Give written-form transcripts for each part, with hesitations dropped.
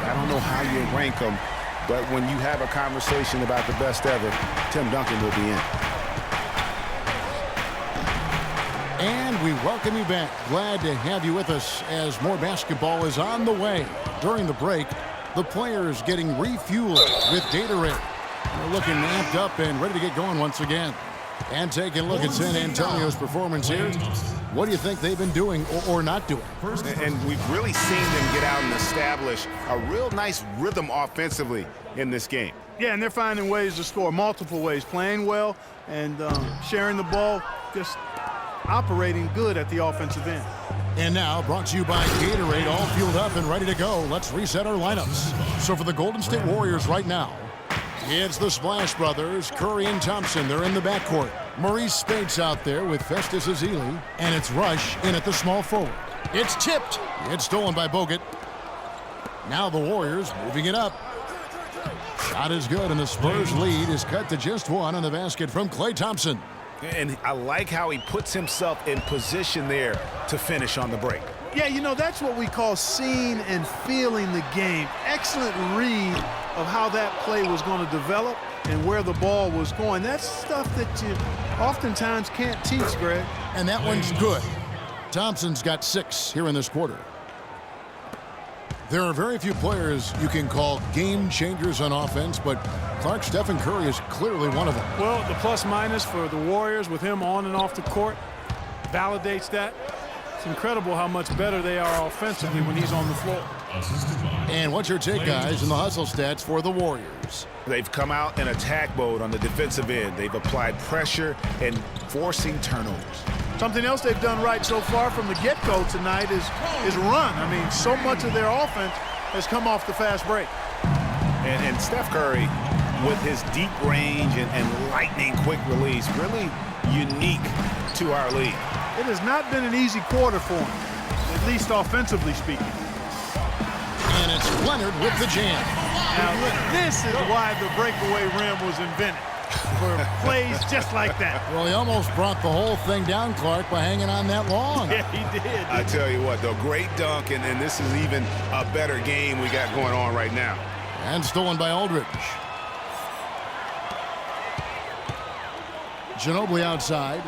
I don't know how you rank them, but when you have a conversation about the best ever, Tim Duncan will be in. And we welcome you back. Glad to have you with us as more basketball is on the way. During the break, the players getting refueled with Gatorade. They're looking amped up and ready to get going once again. And taking a look at San Antonio's performance here. What do you think they've been doing or not doing? And we've really seen them get out and establish a real nice rhythm offensively in this game. Yeah, and they're finding ways to score, multiple ways, playing well and sharing the ball, just operating good at the offensive end. And now, brought to you by Gatorade, all fueled up and ready to go. Let's reset our lineups. So for the Golden State Warriors right now, it's the Splash Brothers, Curry and Thompson. They're in the backcourt. Maurice Spates out there with Festus Ezeli. And it's Rush in at the small forward. It's tipped. It's stolen by Bogut. Now the Warriors moving it up. Shot is good, and the Spurs lead is cut to just one on the basket from Klay Thompson. And I like how he puts himself in position there to finish on the break. Yeah, you know, that's what we call seeing and feeling the game. Excellent read of how that play was going to develop and where the ball was going. That's stuff that you oftentimes can't teach, Greg. And that one's good. Thompson's got 6 here in this quarter. There are very few players you can call game changers on offense, but Clark, Stephen Curry is clearly one of them. Well, the plus-minus for the Warriors with him on and off the court validates that. It's incredible how much better they are offensively when he's on the floor. And what's your take, guys, in the hustle stats for the Warriors? They've come out in attack mode on the defensive end. They've applied pressure and forcing turnovers. Something else they've done right so far from the get-go tonight is run. I mean, so much of their offense has come off the fast break. And Steph Curry, with his deep range and lightning quick release, really unique to our league. It has not been an easy quarter for him, at least offensively speaking. And it's Leonard with the jam. Now, this is why the breakaway rim was invented, for plays just like that. Well, he almost brought the whole thing down, Clark, by hanging on that long. Yeah, he did. I tell you what, though, great dunk, and this is even a better game we got going on right now. And stolen by Aldridge. Ginobili outside.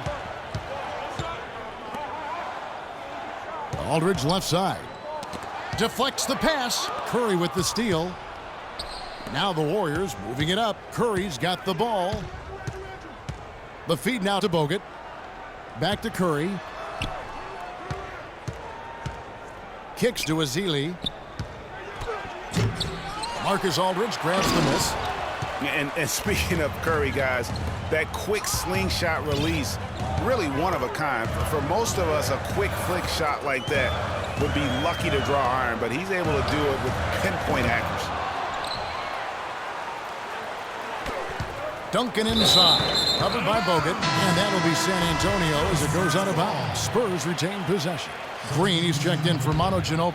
Aldridge left side. Deflects the pass. Curry with the steal. Now the Warriors moving it up. Curry's got the ball. The feed now to Bogut. Back to Curry. Kicks to Ezeli. Marcus Aldridge grabs the miss. And speaking of Curry, guys, that quick slingshot release, really one of a kind. For most of us, a quick flick shot like that would be lucky to draw iron, but he's able to do it with pinpoint accuracy. Duncan inside, covered by Bogut, and that'll be San Antonio as it goes out of bounds. Spurs retain possession. Green, he's checked in for Manu Ginobili.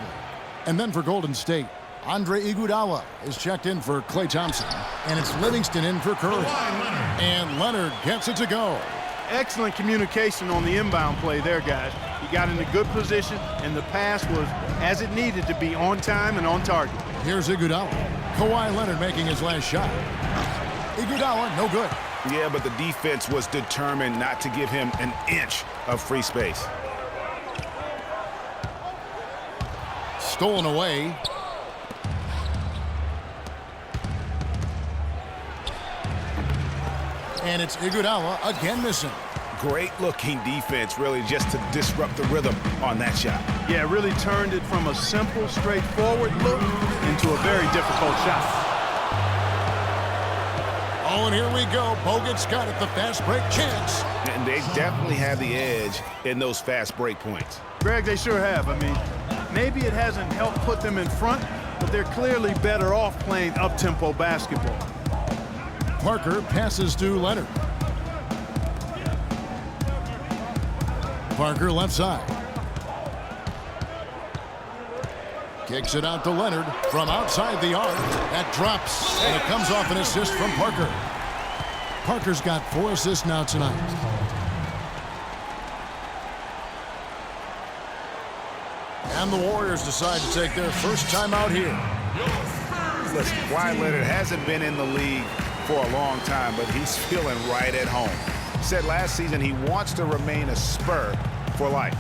And then for Golden State, Andre Iguodala is checked in for Klay Thompson. And it's Livingston in for Curry. And Leonard gets it to go. Excellent communication on the inbound play there, guys. He got in a good position, and the pass was as it needed to be, on time and on target. Here's Iguodala. Kawhi Leonard making his last shot. Iguodala, no good. Yeah, but the defense was determined not to give him an inch of free space. Stolen away. And it's Iguodala again missing. Great looking defense, really, just to disrupt the rhythm on that shot. Yeah, really turned it from a simple, straightforward look into a very difficult shot. Oh, and here we go. Bogut's got it, the fast break chance. And they definitely have the edge in those fast break points. Greg, they sure have. I mean, maybe it hasn't helped put them in front, but they're clearly better off playing up-tempo basketball. Parker passes to Leonard. Parker left side. Kicks it out to Leonard from outside the arc. That drops, and it comes off an assist from Parker. Parker's got 4 assists now tonight. And the Warriors decide to take their first time out here. Listen, Kawhi Leonard hasn't been in the league for a long time, but he's feeling right at home. He said last season he wants to remain a Spur for life.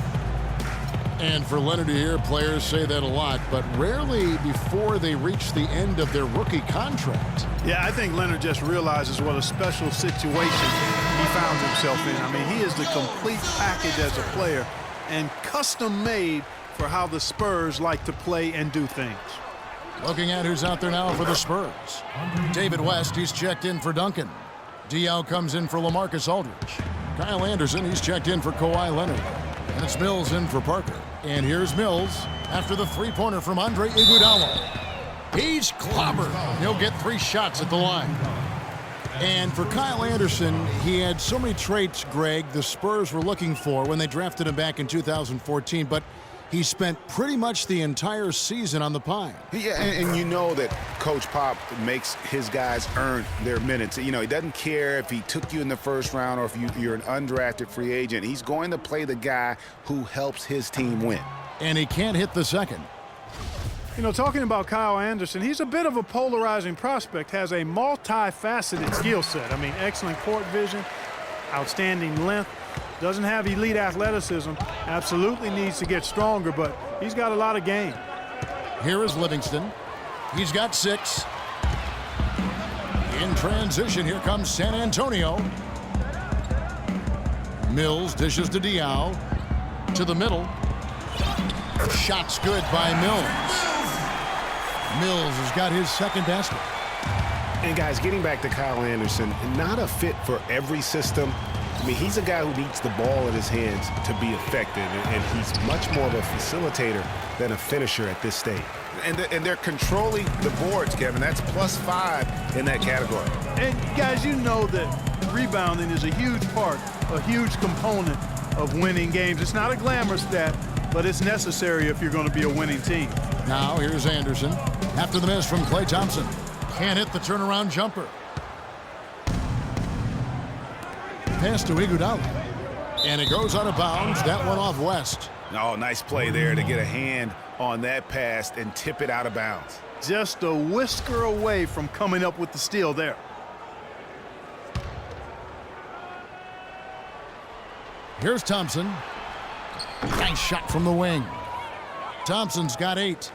And for Leonard to hear players say that a lot, but rarely before they reach the end of their rookie contract. Yeah, I think Leonard just realizes what a special situation he found himself in. I mean, he is the complete package as a player and custom made for how the Spurs like to play and do things. Looking at who's out there now for the Spurs. David West, he's checked in for Duncan. Diaw comes in for LaMarcus Aldridge. Kyle Anderson, he's checked in for Kawhi Leonard. And it's Mills in for Parker. And here's Mills after the three-pointer from Andre Iguodala. He's clobbered. He'll get 3 shots at the line. And for Kyle Anderson, he had so many traits, Greg, the Spurs were looking for when they drafted him back in 2014, but he spent pretty much the entire season on the Pine. Yeah, and you know that Coach Pop makes his guys earn their minutes. You know, he doesn't care if he took you in the first round or if you're an undrafted free agent. He's going to play the guy who helps his team win. And he can't hit the second. You know, talking about Kyle Anderson, he's a bit of a polarizing prospect, has a multifaceted skill set. I mean, excellent court vision, outstanding length, doesn't have elite athleticism, absolutely needs to get stronger, but he's got a lot of game. Here is Livingston. He's got 6. In transition, here comes San Antonio. Mills dishes to Diaw. To the middle. Shot's good by Mills. Mills has got his second basket. And guys, getting back to Kyle Anderson, not a fit for every system. I mean, he's a guy who needs the ball in his hands to be effective, and he's much more of a facilitator than a finisher at this stage. And they're controlling the boards, Kevin. That's +5 in that category. And guys, you know that rebounding is a huge part, a huge component of winning games. It's not a glamour stat, but it's necessary if you're going to be a winning team. Now here's Anderson. After the miss from Klay Thompson. Can't hit the turnaround jumper. Pass to Iguodala. And it goes out of bounds. That one off West. Oh, nice play there to get a hand on that pass and tip it out of bounds. Just a whisker away from coming up with the steal there. Here's Thompson. Nice shot from the wing. Thompson's got 8.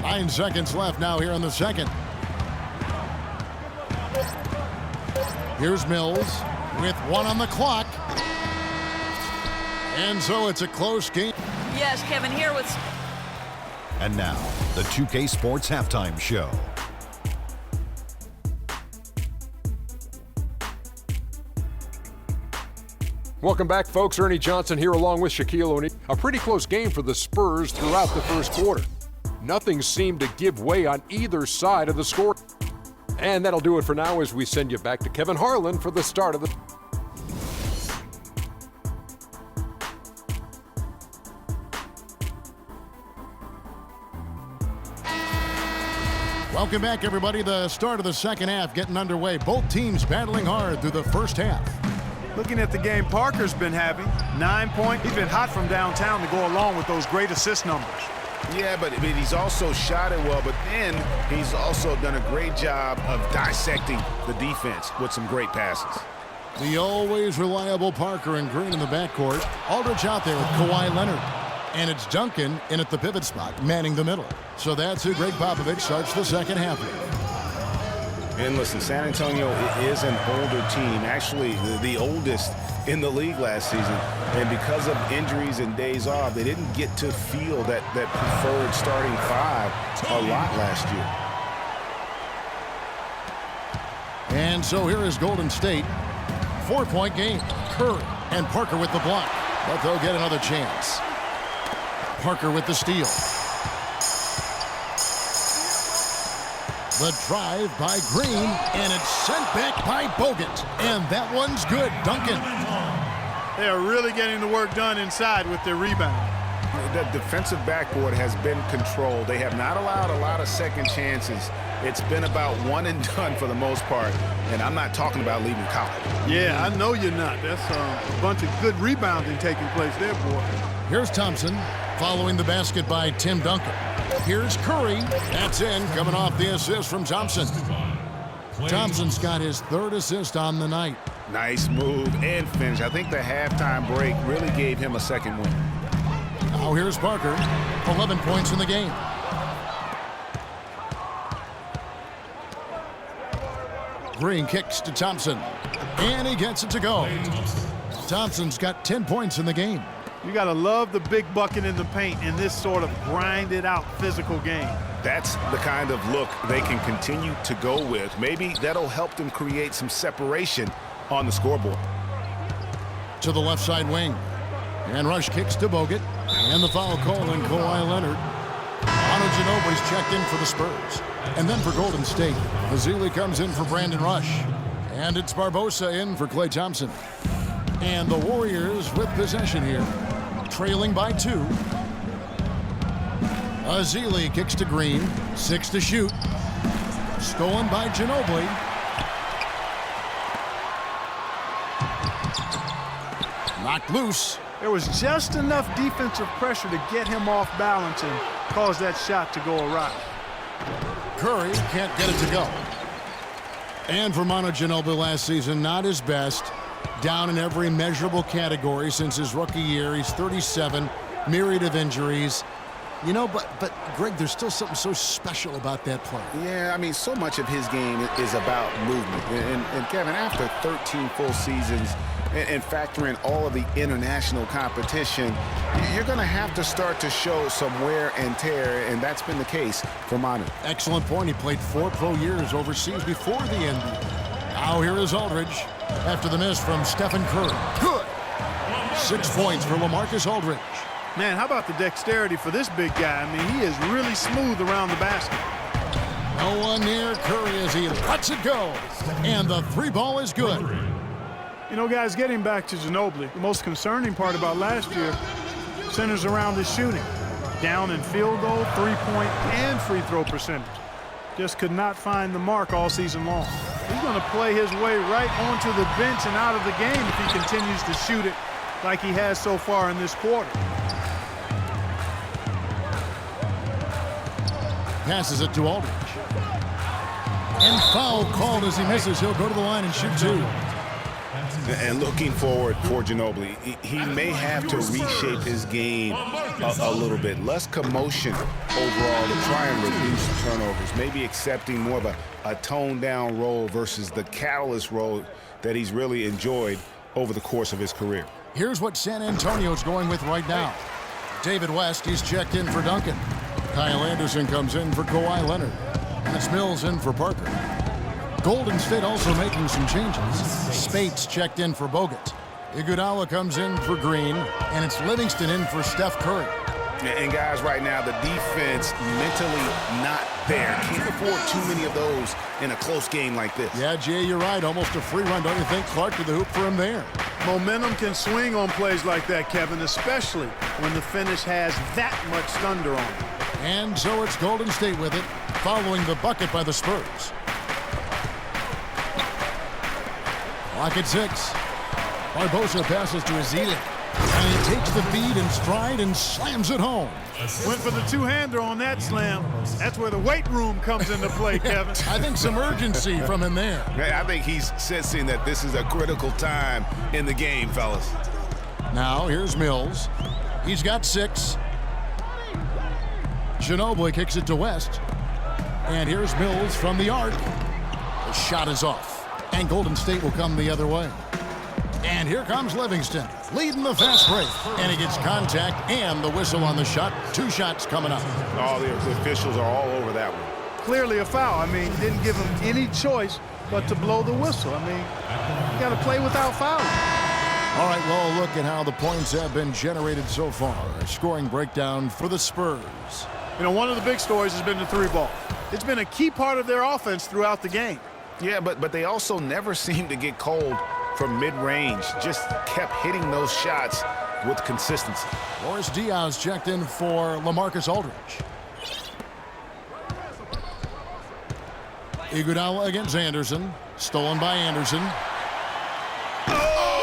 Nine seconds left now here in the second. Here's Mills with 1 on the clock. And so it's a close game. Yes, Kevin, here with... And now, the 2K Sports Halftime Show. Welcome back, folks. Ernie Johnson here along with Shaquille O'Neal. A pretty close game for the Spurs throughout the first quarter. Nothing seemed to give way on either side of the score. And that'll do it for now as we send you back to Kevin Harlan for the start of the... Welcome back, everybody. The start of the second half getting underway. Both teams battling hard through the first half. Looking at the game Parker's been having, 9 points. He's been hot from downtown to go along with those great assist numbers. Yeah, but he's also shot it well, but then he's also done a great job of dissecting the defense with some great passes. The always reliable Parker and Green in the backcourt. Aldridge out there with Kawhi Leonard. And it's Duncan in at the pivot spot, manning the middle. So that's who Greg Popovich starts the second half with. And listen, San Antonio is an older team, actually the oldest in the league last season. And because of injuries and days off, they didn't get to feel that preferred starting 5 a lot last year. And so here is Golden State. 4-point game. Curry and Parker with the block. But they'll get another chance. Parker with the steal. The drive by Green, and it's sent back by Bogut. And that one's good. Duncan. They are really getting the work done inside with their rebound. The defensive backboard has been controlled. They have not allowed a lot of second chances. It's been about one and done for the most part, and I'm not talking about leaving college. Yeah, I know you're not. That's a bunch of good rebounding taking place there, boy. Here's Thompson. Following the basket by Tim Duncan. Here's Curry. That's in, coming off the assist from Thompson. Thompson's got his 3rd assist on the night. Nice move and finish. I think the halftime break really gave him a second win. Now here's Parker. 11 points in the game. Green kicks to Thompson. And he gets it to go. Thompson's got 10 points in the game. You got to love the big bucket in the paint in this sort of grinded-out physical game. That's the kind of look they can continue to go with. Maybe that'll help them create some separation on the scoreboard. To the left side wing. And Rush kicks to Bogut. And the foul call on Kawhi Leonard. Manu Ginobili's checked in for the Spurs. And then for Golden State, Vasily comes in for Brandon Rush. And it's Barbosa in for Klay Thompson. And the Warriors with possession here. Trailing by 2. Vasily kicks to Green. 6 to shoot. Stolen by Ginobili. Knocked loose. There was just enough defensive pressure to get him off balance and cause that shot to go awry. Curry can't get it to go. And for Manu Ginobili last season, not his best. Down in every measurable category since his rookie year. He's 37, myriad of injuries. You know, but Greg, there's still something so special about that play. Yeah, I mean, so much of his game is about movement. And Kevin, after 13 full seasons and factoring all of the international competition, you're going to have to start to show some wear and tear, and that's been the case for Manu. Excellent point. He played 4 pro years overseas before the NBA. Now here is Aldridge after the miss from Stephen Curry. Good. 6 points for LaMarcus Aldridge. Man, how about the dexterity for this big guy? I mean, he is really smooth around the basket. No one near Curry as he lets it go. And the 3 ball is good. You know, guys, getting back to Ginobili, the most concerning part about last year centers around his shooting. Down in field goal, 3-point, and free throw percentage. Just could not find the mark all season long. He's going to play his way right onto the bench and out of the game if he continues to shoot it like he has so far in this quarter. Passes it to Aldridge. And foul called as he misses. He'll go to the line and shoot 2. And looking forward for Ginobili, he may have to reshape his game a little bit. Less commotion overall to try and reduce turnovers. Maybe accepting more of a toned-down role versus the catalyst role that he's really enjoyed over the course of his career. Here's what San Antonio's going with right now. David West, he's checked in for Duncan. Kyle Anderson comes in for Kawhi Leonard. And it's Mills in for Parker. Golden State also making some changes. Spates checked in for Bogut. Iguodala comes in for Green. And it's Livingston in for Steph Curry. And guys, right now, the defense mentally not there. Can't afford too many of those in a close game like this. Yeah, Jay, you're right. Almost a free run, don't you think? Clark to the hoop for him there. Momentum can swing on plays like that, Kevin, especially when the finish has that much thunder on it. And so it's Golden State with it, following the bucket by the Spurs. Clock at 6. Barbosa passes to Azili. And he takes the feed in stride and slams it home. Went for the two-hander on that slam. That's where the weight room comes into play, Kevin. I think some urgency from him there. I think he's sensing that this is a critical time in the game, fellas. Now here's Mills. He's got 6. Ginobili kicks it to West. And here's Mills from the arc. The shot is off. And Golden State will come the other way. And here comes Livingston, leading the fast break. And he gets contact and the whistle on the shot. 2 shots coming up. Oh, the officials are all over that one. Clearly a foul. I mean, didn't give him any choice but to blow the whistle. I mean, you got to play without fouling. All right, well, look at how the points have been generated so far. A scoring breakdown for the Spurs. You know, one of the big stories has been the 3-ball. It's been a key part of their offense throughout the game. Yeah, but they also never seem to get cold from mid-range. Just kept hitting those shots with consistency. Boris Diaz checked in for LaMarcus Aldridge. Iguodala against Anderson. Stolen by Anderson. Oh,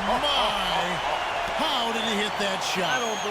my! How did he hit that shot.